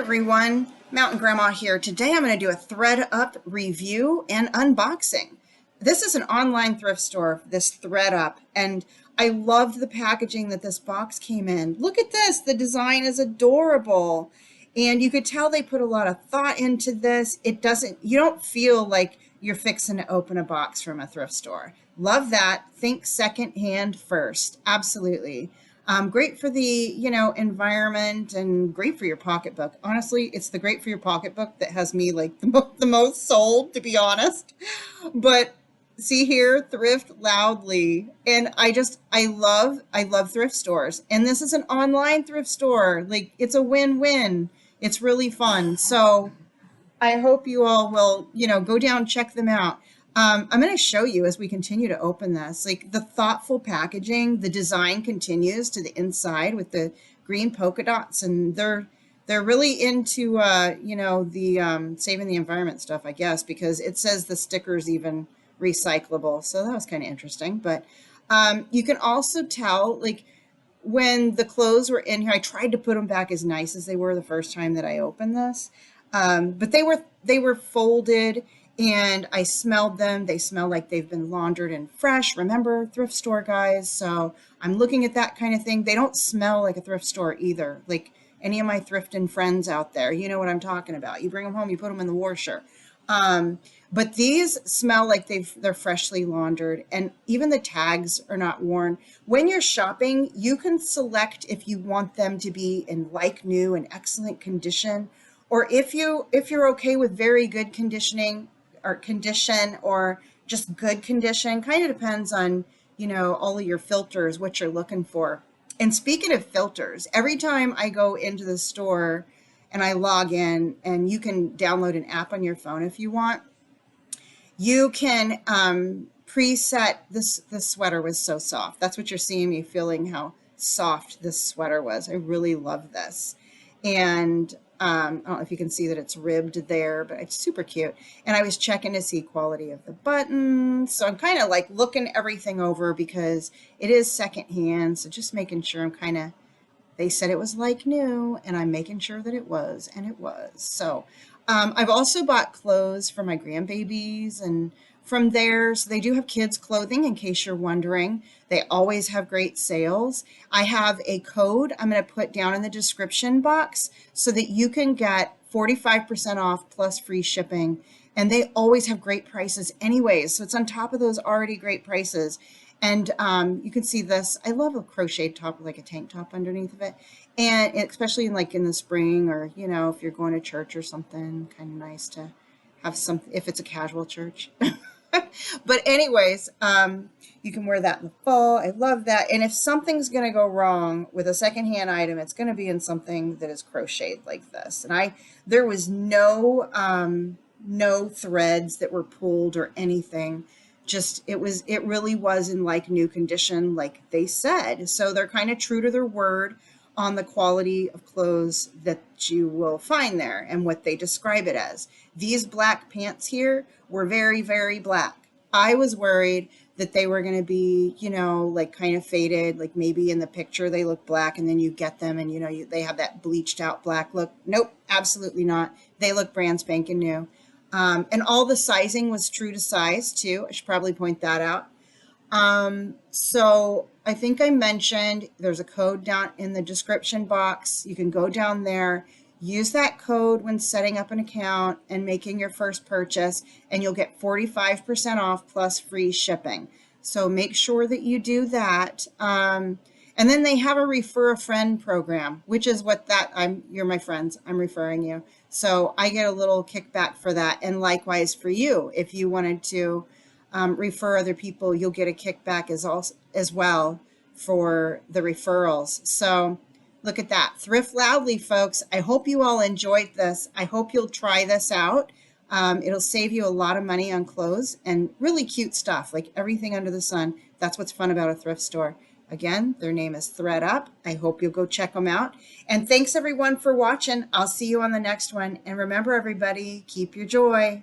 everyone, Mountain Grandma here. Today I'm going to do a ThredUP review and unboxing. This is an online thrift store, this ThredUP, and I loved the packaging that this box came in. Look at this, the design is adorable. And you could tell they put a lot of thought into this. You don't feel like you're fixing to open a box from a thrift store. Love that. Think secondhand first. Absolutely. Great for the, environment and great for your pocketbook. Honestly, it's the great for your pocketbook that has me like the most sold, to be honest. But see here, thrift loudly. And I love thrift stores. And this is an online thrift store. Like it's a win-win. It's really fun. So I hope you all will, go down, check them out. I'm going to show you as we continue to open this, like the thoughtful packaging, the design continues to the inside with the green polka dots, and they're really into, the saving the environment stuff, I guess, because it says the sticker's even recyclable. So that was kind of interesting. But you can also tell, like, when the clothes were in here, I tried to put them back as nice as they were the first time that I opened this. But they were folded and I smelled them. They smell like they've been laundered and fresh. Remember, thrift store guys. So I'm looking at that kind of thing. They don't smell like a thrift store either. Like any of my thrifting friends out there, you know what I'm talking about. You bring them home, you put them in the washer. But these smell like they're freshly laundered, and even the tags are not worn. When you're shopping, you can select if you want them to be in like new and excellent condition, or if you're okay with very good condition or just good condition. Kind of depends on, all of your filters, what you're looking for. And speaking of filters, every time I go into the store and I log in, and you can download an app on your phone if you want, you can preset this. This sweater was so soft. That's what you're seeing me feeling, how soft this sweater was. I really love this. And I don't know if you can see that it's ribbed there, but it's super cute. And I was checking to see quality of the buttons. So I'm kind of like looking everything over because it is secondhand. So just making sure they said it was like new, and I'm making sure that it was, and it was. So I've also bought clothes for my grandbabies and from there. So they do have kids clothing, in case you're wondering. They always have great sales. I have a code I'm going to put down in the description box so that you can get 45% off plus free shipping. And they always have great prices anyways. So it's on top of those already great prices. And you can see this. I love a crocheted top, like a tank top underneath of it. And especially in the spring, or, if you're going to church or something, kind of nice to have something, if it's a casual church. But anyways, you can wear that in the fall. I love that. And if something's going to go wrong with a secondhand item, it's going to be in something that is crocheted like this. And there was no threads that were pulled or anything. It really was in like new condition, like they said. So they're kind of true to their word on the quality of clothes that you will find there and what they describe it as. These black pants here were very, very black. I was worried that they were going to be, like kind of faded, like maybe in the picture they look black and then you get them and, they have that bleached out black look. Nope, absolutely not. They look brand spanking new. And all the sizing was true to size too. I should probably point that out. So I think I mentioned there's a code down in the description box. You can go down there, use that code when setting up an account and making your first purchase, and you'll get 45% off plus free shipping. So make sure that you do that. And then they have a refer a friend program, which is you're my friends, I'm referring you. So I get a little kickback for that. And likewise for you, if you wanted to refer other people, you'll get a kickback as well for the referrals. So look at that. Thrift loudly, folks. I hope you all enjoyed this. I hope you'll try this out. It'll save you a lot of money on clothes and really cute stuff, like everything under the sun. That's what's fun about a thrift store. Again, their name is ThredUP. I hope you'll go check them out. And thanks everyone for watching. I'll see you on the next one. And remember everybody, keep your joy.